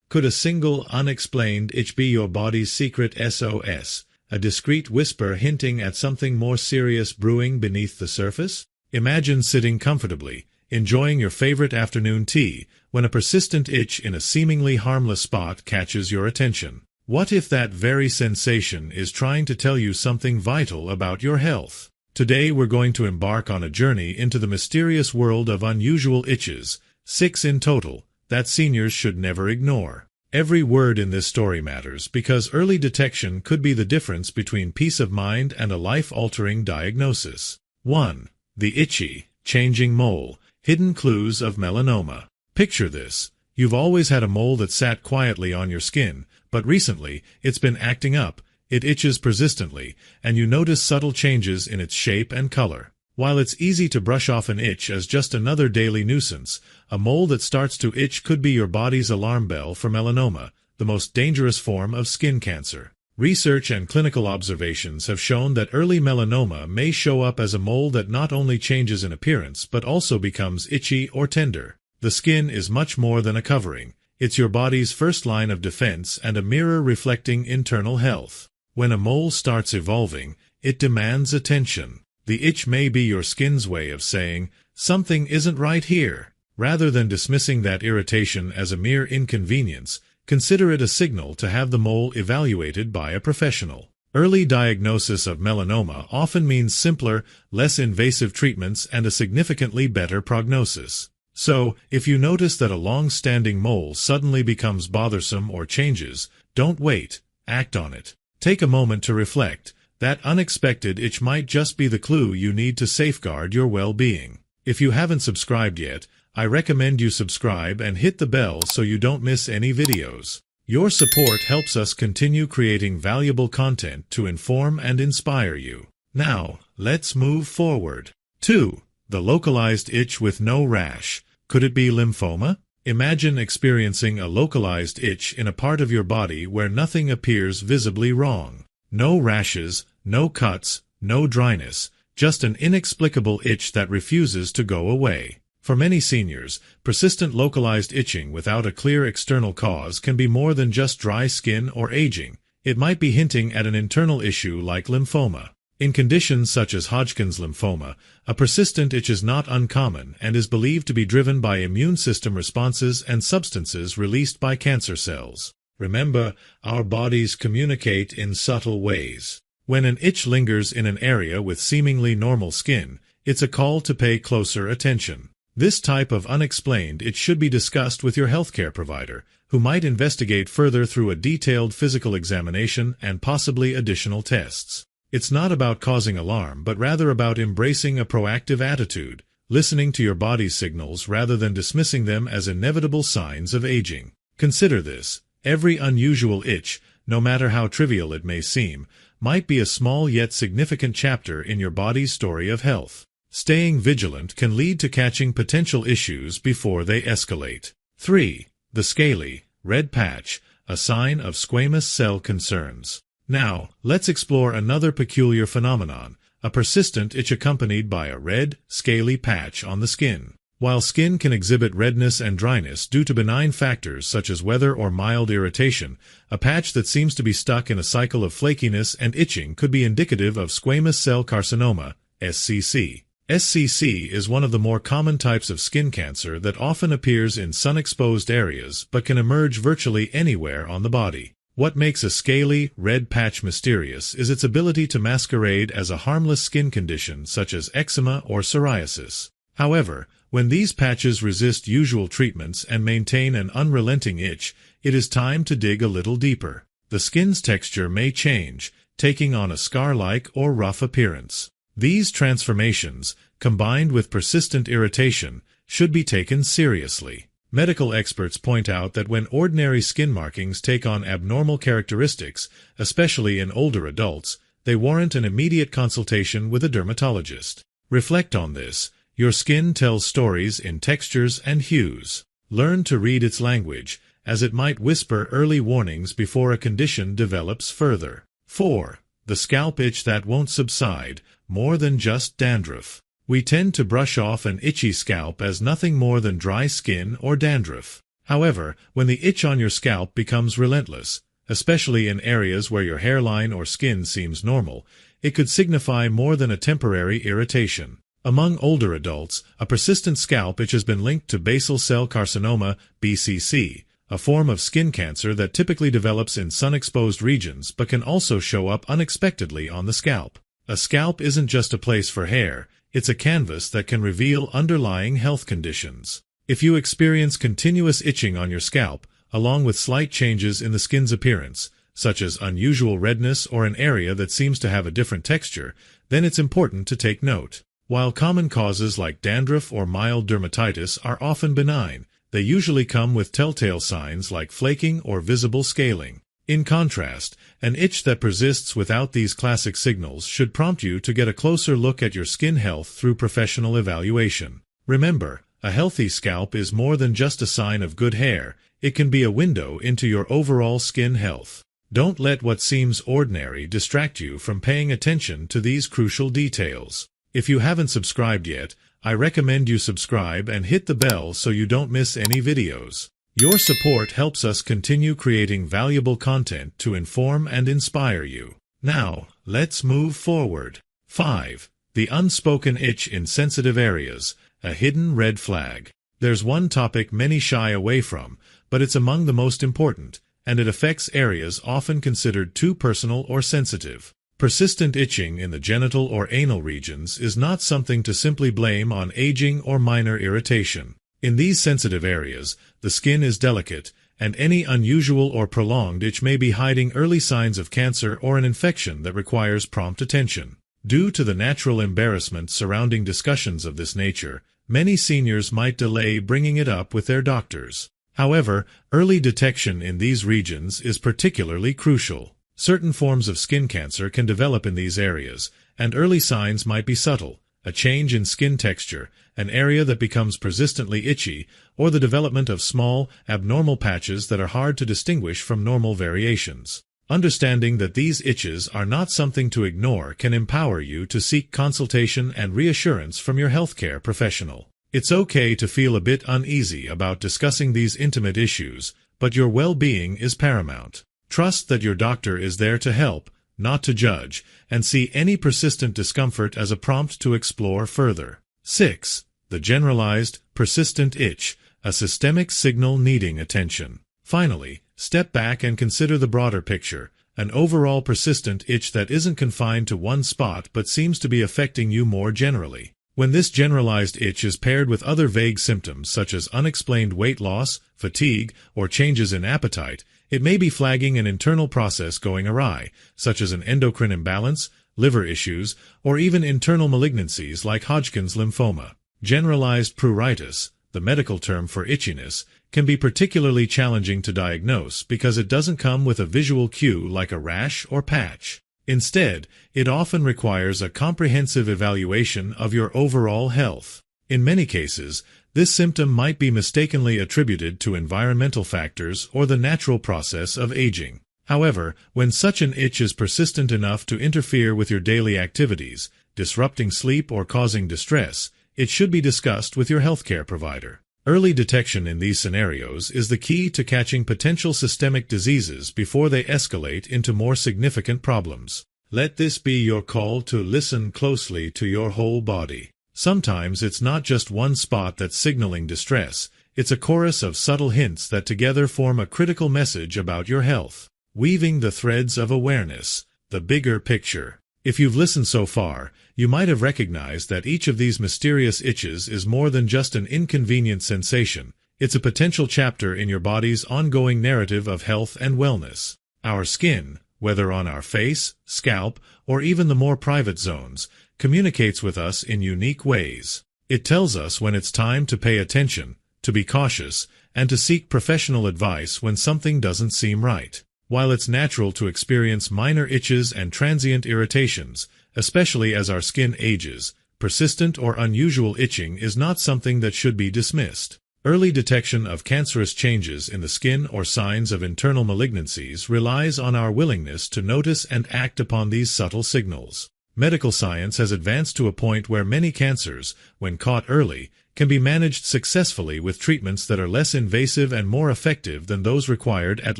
Could a single, unexplained itch be your body's secret SOS, a discreet whisper hinting at something more serious brewing beneath the surface? Imagine sitting comfortably, enjoying your favorite afternoon tea, when a persistent itch in a seemingly harmless spot catches your attention. What if that very sensation is trying to tell you something vital about your health? Today we're going to embark on a journey into the mysterious world of unusual itches, 6 in total, that seniors should never ignore. Every word in this story matters because early detection could be the difference between peace of mind and a life-altering diagnosis. 1. The itchy, changing mole, hidden clues of melanoma. Picture this. You've always had a mole that sat quietly on your skin, but recently it's been acting up. It itches persistently, and you notice subtle changes in its shape and color. While it's easy to brush off an itch as just another daily nuisance, a mole that starts to itch could be your body's alarm bell for melanoma, the most dangerous form of skin cancer. Research and clinical observations have shown that early melanoma may show up as a mole that not only changes in appearance but also becomes itchy or tender. The skin is much more than a covering. It's your body's first line of defense and a mirror reflecting internal health. When a mole starts evolving, it demands attention. The itch may be your skin's way of saying, something isn't right here. Rather than dismissing that irritation as a mere inconvenience, consider it a signal to have the mole evaluated by a professional. Early diagnosis of melanoma often means simpler, less invasive treatments and a significantly better prognosis. So, if you notice that a long-standing mole suddenly becomes bothersome or changes, don't wait, act on it. Take a moment to reflect. That unexpected itch might just be the clue you need to safeguard your well-being. If you haven't subscribed yet, I recommend you subscribe and hit the bell so you don't miss any videos. Your support helps us continue creating valuable content to inform and inspire you. Now, let's move forward. 2. The localized itch with no rash. Could it be lymphoma? Imagine experiencing a localized itch in a part of your body where nothing appears visibly wrong. No rashes, no cuts, no dryness, just an inexplicable itch that refuses to go away. For many seniors, persistent localized itching without a clear external cause can be more than just dry skin or aging. It might be hinting at an internal issue like lymphoma. In conditions such as Hodgkin's lymphoma, a persistent itch is not uncommon and is believed to be driven by immune system responses and substances released by cancer cells. Remember, our bodies communicate in subtle ways. When an itch lingers in an area with seemingly normal skin, it's a call to pay closer attention. This type of unexplained itch should be discussed with your healthcare provider, who might investigate further through a detailed physical examination and possibly additional tests. It's not about causing alarm, but rather about embracing a proactive attitude, listening to your body's signals rather than dismissing them as inevitable signs of aging. Consider this. Every unusual itch, no matter how trivial it may seem, might be a small yet significant chapter in your body's story of health. Staying vigilant can lead to catching potential issues before they escalate. 3. The scaly, red patch, a sign of squamous cell concerns. Now, let's explore another peculiar phenomenon, a persistent itch accompanied by a red, scaly patch on the skin. While skin can exhibit redness and dryness due to benign factors such as weather or mild irritation, a patch that seems to be stuck in a cycle of flakiness and itching could be indicative of squamous cell carcinoma, SCC. SCC is one of the more common types of skin cancer that often appears in sun-exposed areas but can emerge virtually anywhere on the body. What makes a scaly, red patch mysterious is its ability to masquerade as a harmless skin condition such as eczema or psoriasis. However, when these patches resist usual treatments and maintain an unrelenting itch, it is time to dig a little deeper. The skin's texture may change, taking on a scar-like or rough appearance. These transformations, combined with persistent irritation, should be taken seriously. Medical experts point out that when ordinary skin markings take on abnormal characteristics, especially in older adults, they warrant an immediate consultation with a dermatologist. Reflect on this. Your skin tells stories in textures and hues. Learn to read its language, as it might whisper early warnings before a condition develops further. 4. The scalp itch that won't subside, more than just dandruff. We tend to brush off an itchy scalp as nothing more than dry skin or dandruff. However, when the itch on your scalp becomes relentless, especially in areas where your hairline or skin seems normal, it could signify more than a temporary irritation. Among older adults, a persistent scalp itch has been linked to basal cell carcinoma, BCC, a form of skin cancer that typically develops in sun-exposed regions but can also show up unexpectedly on the scalp. A scalp isn't just a place for hair, it's a canvas that can reveal underlying health conditions. If you experience continuous itching on your scalp, along with slight changes in the skin's appearance, such as unusual redness or an area that seems to have a different texture, then it's important to take note. While common causes like dandruff or mild dermatitis are often benign, they usually come with telltale signs like flaking or visible scaling. In contrast, an itch that persists without these classic signals should prompt you to get a closer look at your skin health through professional evaluation. Remember, a healthy scalp is more than just a sign of good hair, it can be a window into your overall skin health. Don't let what seems ordinary distract you from paying attention to these crucial details. If you haven't subscribed yet, I recommend you subscribe and hit the bell so you don't miss any videos. Your support helps us continue creating valuable content to inform and inspire you. Now, let's move forward. 5. The unspoken itch in sensitive areas, a hidden red flag. There's one topic many shy away from, but it's among the most important, and it affects areas often considered too personal or sensitive. Persistent itching in the genital or anal regions is not something to simply blame on aging or minor irritation. In these sensitive areas, the skin is delicate, and any unusual or prolonged itch may be hiding early signs of cancer or an infection that requires prompt attention. Due to the natural embarrassment surrounding discussions of this nature, many seniors might delay bringing it up with their doctors. However, early detection in these regions is particularly crucial. Certain forms of skin cancer can develop in these areas, and early signs might be subtle: a change in skin texture, an area that becomes persistently itchy, or the development of small, abnormal patches that are hard to distinguish from normal variations. Understanding that these itches are not something to ignore can empower you to seek consultation and reassurance from your healthcare professional. It's okay to feel a bit uneasy about discussing these intimate issues, but your well-being is paramount. Trust that your doctor is there to help, not to judge, and see any persistent discomfort as a prompt to explore further. 6. The generalized, persistent itch, a systemic signal needing attention. Finally, step back and consider the broader picture, an overall persistent itch that isn't confined to one spot but seems to be affecting you more generally. When this generalized itch is paired with other vague symptoms such as unexplained weight loss, fatigue, or changes in appetite, it may be flagging an internal process going awry, such as an endocrine imbalance, liver issues, or even internal malignancies like Hodgkin's lymphoma. Generalized pruritus, the medical term for itchiness, can be particularly challenging to diagnose because it doesn't come with a visual cue like a rash or patch. Instead, it often requires a comprehensive evaluation of your overall health. In many cases, this symptom might be mistakenly attributed to environmental factors or the natural process of aging. However, when such an itch is persistent enough to interfere with your daily activities, disrupting sleep or causing distress, it should be discussed with your healthcare provider. Early detection in these scenarios is the key to catching potential systemic diseases before they escalate into more significant problems. Let this be your call to listen closely to your whole body. Sometimes it's not just one spot that's signaling distress, it's a chorus of subtle hints that together form a critical message about your health. Weaving the threads of awareness, the bigger picture. If you've listened so far, you might have recognized that each of these mysterious itches is more than just an inconvenient sensation. It's a potential chapter in your body's ongoing narrative of health and wellness. Our skin, whether on our face, scalp, or even the more private zones, communicates with us in unique ways. It tells us when it's time to pay attention, to be cautious, and to seek professional advice when something doesn't seem right. While it's natural to experience minor itches and transient irritations, especially as our skin ages, persistent or unusual itching is not something that should be dismissed. Early detection of cancerous changes in the skin or signs of internal malignancies relies on our willingness to notice and act upon these subtle signals. Medical science has advanced to a point where many cancers, when caught early, can be managed successfully with treatments that are less invasive and more effective than those required at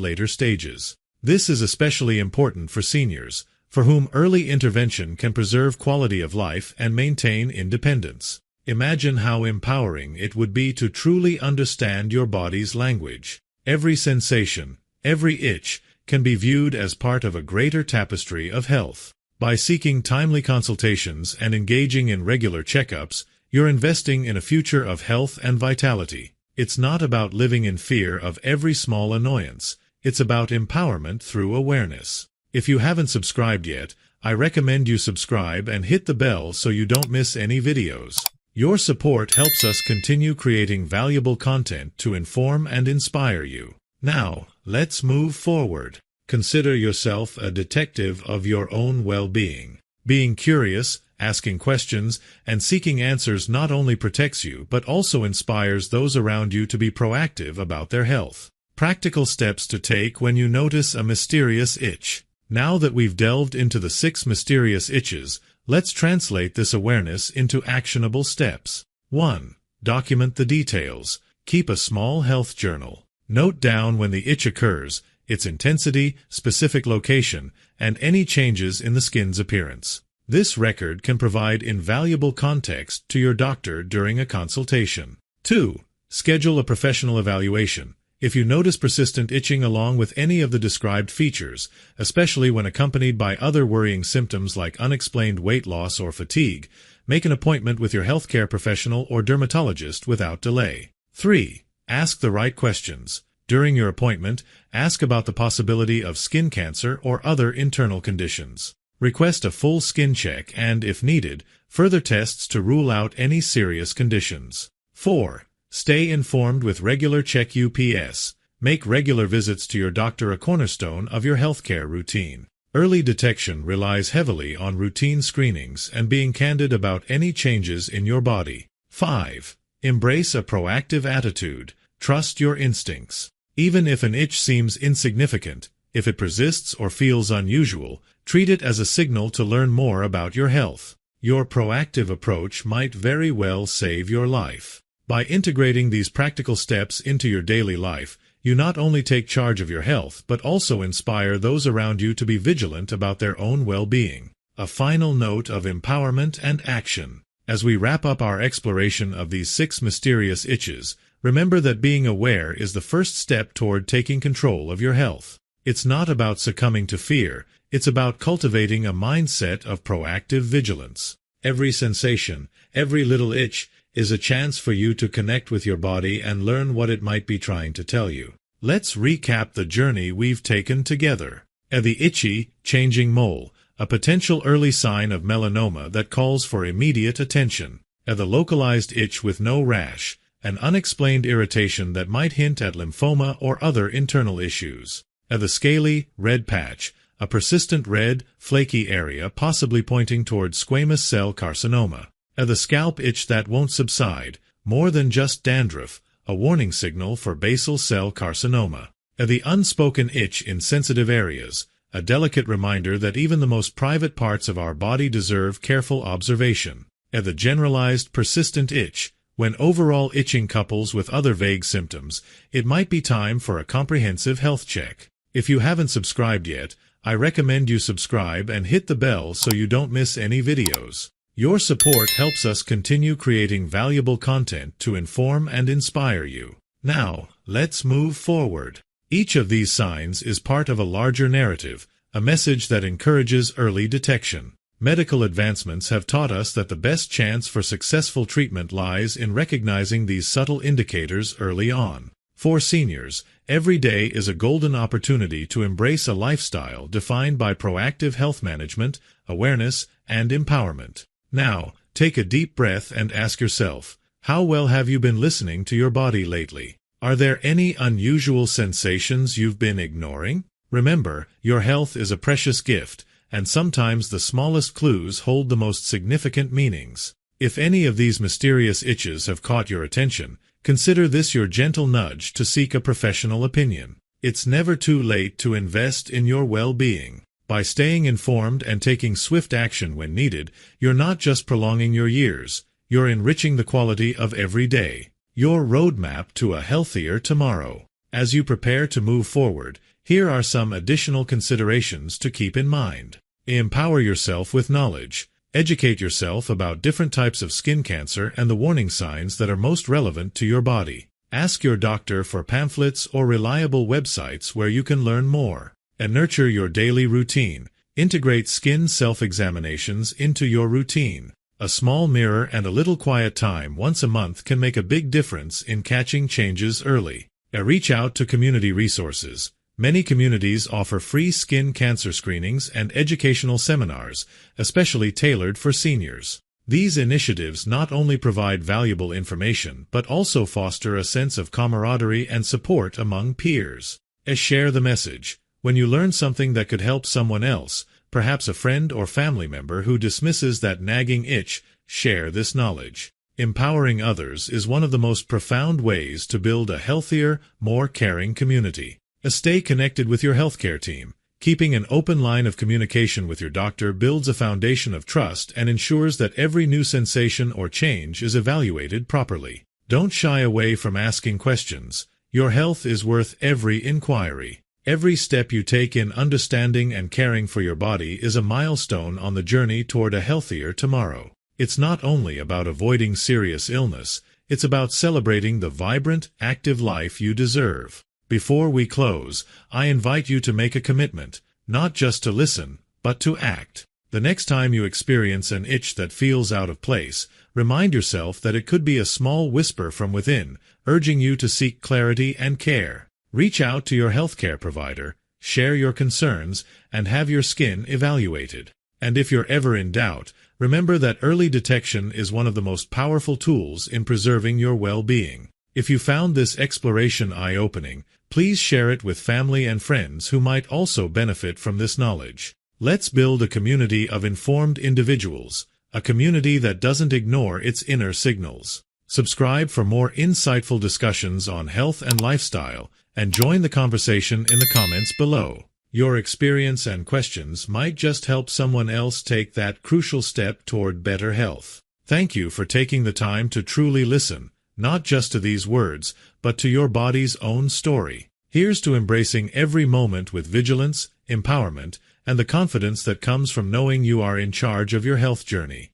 later stages. This is especially important for seniors, for whom early intervention can preserve quality of life and maintain independence. Imagine how empowering it would be to truly understand your body's language. Every sensation, every itch, can be viewed as part of a greater tapestry of health. By seeking timely consultations and engaging in regular checkups, you're investing in a future of health and vitality. It's not about living in fear of every small annoyance. It's about empowerment through awareness. If you haven't subscribed yet, I recommend you subscribe and hit the bell so you don't miss any videos. Your support helps us continue creating valuable content to inform and inspire you. Now, let's move forward. Consider yourself a detective of your own well-being. Being curious, asking questions, and seeking answers not only protects you but also inspires those around you to be proactive about their health. Practical steps to take when you notice a mysterious itch. Now that we've delved into the 6 mysterious itches, let's translate this awareness into actionable steps. 1. Document the details. Keep a small health journal. Note down when the itch occurs, its intensity, specific location, and any changes in the skin's appearance. This record can provide invaluable context to your doctor during a consultation. 2. Schedule a professional evaluation. If you notice persistent itching along with any of the described features, especially when accompanied by other worrying symptoms like unexplained weight loss or fatigue, make an appointment with your healthcare professional or dermatologist without delay. 3. Ask the right questions. During your appointment, ask about the possibility of skin cancer or other internal conditions. Request a full skin check and, if needed, further tests to rule out any serious conditions. 4. Stay informed with regular check-ups. Make regular visits to your doctor a cornerstone of your healthcare routine. Early detection relies heavily on routine screenings and being candid about any changes in your body. 5. Embrace a proactive attitude. Trust your instincts. Even if an itch seems insignificant, if it persists or feels unusual, treat it as a signal to learn more about your health. Your proactive approach might very well save your life. By integrating these practical steps into your daily life, you not only take charge of your health but also inspire those around you to be vigilant about their own well-being. A final note of empowerment and action. As we wrap up our exploration of these 6 mysterious itches, remember that being aware is the first step toward taking control of your health. It's not about succumbing to fear, it's about cultivating a mindset of proactive vigilance. Every sensation, every little itch, is a chance for you to connect with your body and learn what it might be trying to tell you. Let's recap the journey we've taken together. The itchy, changing mole, a potential early sign of melanoma that calls for immediate attention. The localized itch with no rash, an unexplained irritation that might hint at lymphoma or other internal issues. The scaly, red patch, a persistent red, flaky area possibly pointing towards squamous cell carcinoma. The scalp itch that won't subside, more than just dandruff, a warning signal for basal cell carcinoma. The unspoken itch in sensitive areas, a delicate reminder that even the most private parts of our body deserve careful observation. The generalized persistent itch, when overall itching couples with other vague symptoms, it might be time for a comprehensive health check. If you haven't subscribed yet, I recommend you subscribe and hit the bell so you don't miss any videos. Your support helps us continue creating valuable content to inform and inspire you. Now, let's move forward. Each of these signs is part of a larger narrative, a message that encourages early detection. Medical advancements have taught us that the best chance for successful treatment lies in recognizing these subtle indicators early on. For seniors, every day is a golden opportunity to embrace a lifestyle defined by proactive health management, awareness, and empowerment. Now, take a deep breath and ask yourself, how well have you been listening to your body lately? Are there any unusual sensations you've been ignoring? Remember, your health is a precious gift, and sometimes the smallest clues hold the most significant meanings. If any of these mysterious itches have caught your attention, consider this your gentle nudge to seek a professional opinion. It's never too late to invest in your well-being. By staying informed and taking swift action when needed, you're not just prolonging your years, You're enriching the quality of every day. Your roadmap to a healthier tomorrow. As you prepare to move forward, here are some additional considerations to keep in mind. Empower yourself with knowledge. Educate yourself about different types of skin cancer and the warning signs that are most relevant to your body. Ask your doctor for pamphlets or reliable websites where you can learn more. And nurture your daily routine. Integrate skin self-examinations into your routine. A small mirror and a little quiet time once a month can make a big difference in catching changes early. Reach out to community resources. Many communities offer free skin cancer screenings and educational seminars, especially tailored for seniors. These initiatives not only provide valuable information but also foster a sense of camaraderie and support among peers. Share the message. When you learn something that could help someone else, perhaps a friend or family member who dismisses that nagging itch, share this knowledge. Empowering others is one of the most profound ways to build a healthier, more caring community. Stay connected with your healthcare team. Keeping an open line of communication with your doctor builds a foundation of trust and ensures that every new sensation or change is evaluated properly. Don't shy away from asking questions. Your health is worth every inquiry. Every step you take in understanding and caring for your body is a milestone on the journey toward a healthier tomorrow. It's not only about avoiding serious illness, it's about celebrating the vibrant, active life you deserve. Before we close, I invite you to make a commitment, not just to listen, but to act. The next time you experience an itch that feels out of place, remind yourself that it could be a small whisper from within, urging you to seek clarity and care. Reach out to your healthcare provider, share your concerns, and have your skin evaluated. And if you're ever in doubt, remember that early detection is one of the most powerful tools in preserving your well-being. If you found this exploration eye-opening, please share it with family and friends who might also benefit from this knowledge. Let's build a community of informed individuals, a community that doesn't ignore its inner signals. Subscribe for more insightful discussions on health and lifestyle, and join the conversation in the comments below. Your experience and questions might just help someone else take that crucial step toward better health. Thank you for taking the time to truly listen, not just to these words, but to your body's own story. Here's to embracing every moment with vigilance, empowerment, and the confidence that comes from knowing you are in charge of your health journey.